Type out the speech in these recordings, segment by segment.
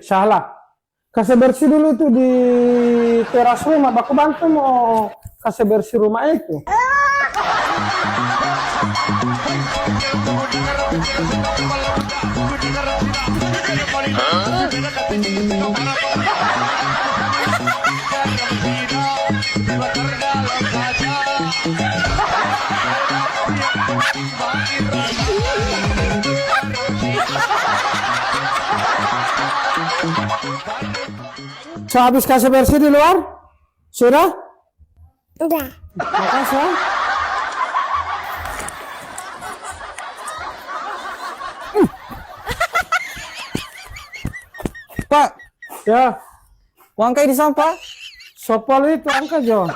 Salah. Kasih bersih dulu tuh di teras rumah. Baku bantu mau kasih bersih rumah itu. So, habis kasih bersih di luar? Sudah? Udah. Makasih ya. Pak, Ya, uang kayak di sampah. sopol itu angkat Jo.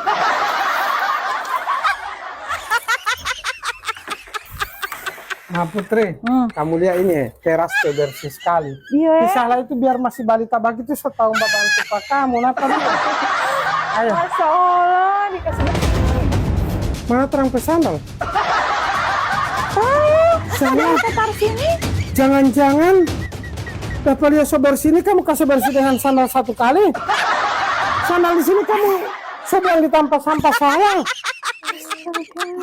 Nah Putri, kamu lihat ini teras tuh bersih sekali. Iya. Salah itu biar masih balita begitu setahun bantu pak kamu. Napa dulu? Ayo. Masya Allah, dikasih Mana terang pesandal? Jangan taruh sini. Jangan-jangan dapat lihat so bersih ini kamu kasih bersih dengan sandal satu kali. Sandal di sini kamu sedang ditampak sampah saya.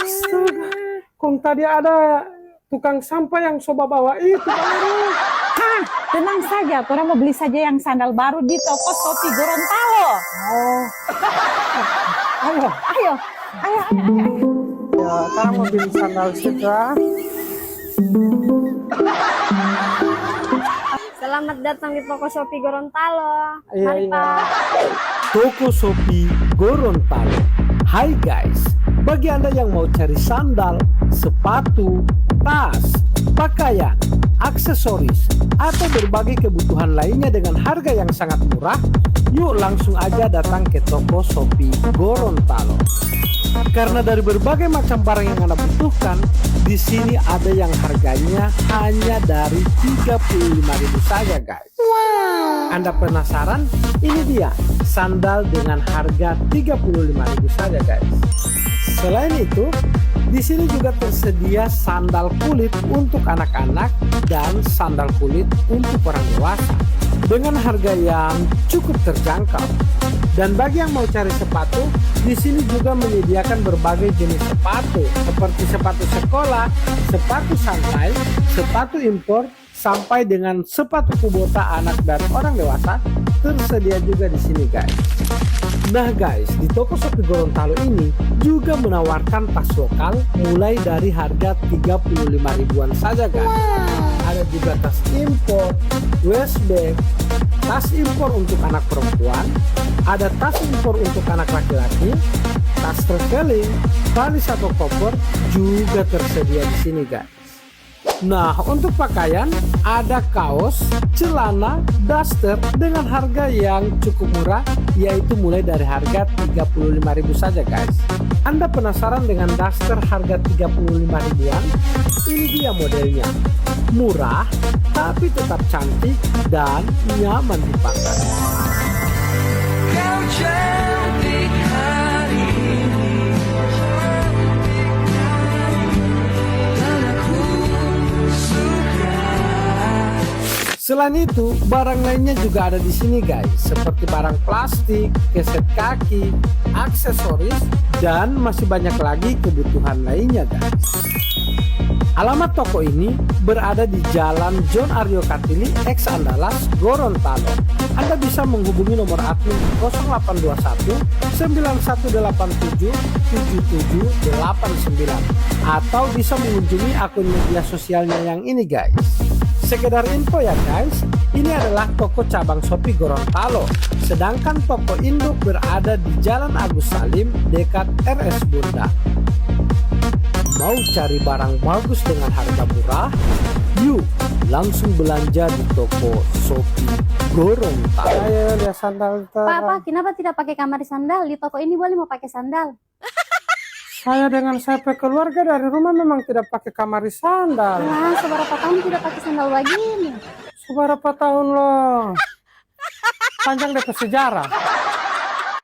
Astaga. Kung tadi ada tukang sampah yang coba bawa itu baru. Hah, tenang saja. Orang mau beli saja yang sandal baru di toko Sopi Gorontalo. Oh. Ayo. Ayo. Ya, sekarang mau beli sandal juga. Selamat datang di toko Shopee Gorontalo. Iya, Mari iya. Pak. Toko Shopee Gorontalo. Hai guys, bagi Anda yang mau cari sandal, sepatu, tas, pakaian, aksesoris, atau berbagai kebutuhan lainnya dengan harga yang sangat murah, yuk langsung aja datang ke toko Shopee Gorontalo. Karena dari berbagai macam barang yang Anda butuhkan, di sini ada yang harganya hanya dari 35.000 saja guys. Anda penasaran? Ini dia sandal dengan harga 35.000 saja guys. Selain itu, di sini juga tersedia sandal kulit untuk anak-anak dan sandal kulit untuk orang dewasa dengan harga yang cukup terjangkau. Dan bagi yang mau cari sepatu, di sini juga menyediakan berbagai jenis sepatu seperti sepatu sekolah, sepatu santai, sepatu impor, sampai dengan sepatu kubota anak dan orang dewasa tersedia juga di sini guys. Nah guys, di toko Shopee Gorontalo ini juga menawarkan tas lokal mulai dari harga 35 ribuan saja guys. Ada juga tas impor, waist bag, tas impor untuk anak perempuan, ada tas impor untuk anak laki-laki, tas traveling, valis atau koper juga tersedia di sini guys. Nah, untuk pakaian ada kaos, celana, daster dengan harga yang cukup murah, yaitu mulai dari harga 35.000 saja guys. Anda penasaran dengan daster harga 35 ribuan? Ini dia modelnya. Murah, tapi tetap cantik dan nyaman dipakai. Kau cantik hari ini. Selain itu, barang lainnya juga ada di sini guys, seperti barang plastik, keset kaki, aksesoris, dan masih banyak lagi kebutuhan lainnya guys. Alamat toko ini berada di Jalan John Aryo Kartini X Andalas, Gorontalo. Anda bisa menghubungi nomor admin 0821 9187 7789 atau bisa mengunjungi akun media sosialnya yang ini guys. Sekedar info ya guys, ini adalah toko cabang Shopee Gorontalo, sedangkan toko induk berada di Jalan Agus Salim dekat RS Bunda. Mau cari barang bagus dengan harga murah? Yuk langsung belanja di toko Shopee Gorontalo. Ayo lihat sandal Pak, kenapa tidak pakai kamar sandal? Di toko ini boleh mau pakai sandal. Saya dengan saya keluarga dari rumah memang tidak pakai kamari sandal. Nah, seberapa tahun tidak pakai sandal begini? Seberapa tahun loh? Panjang dari sejarah.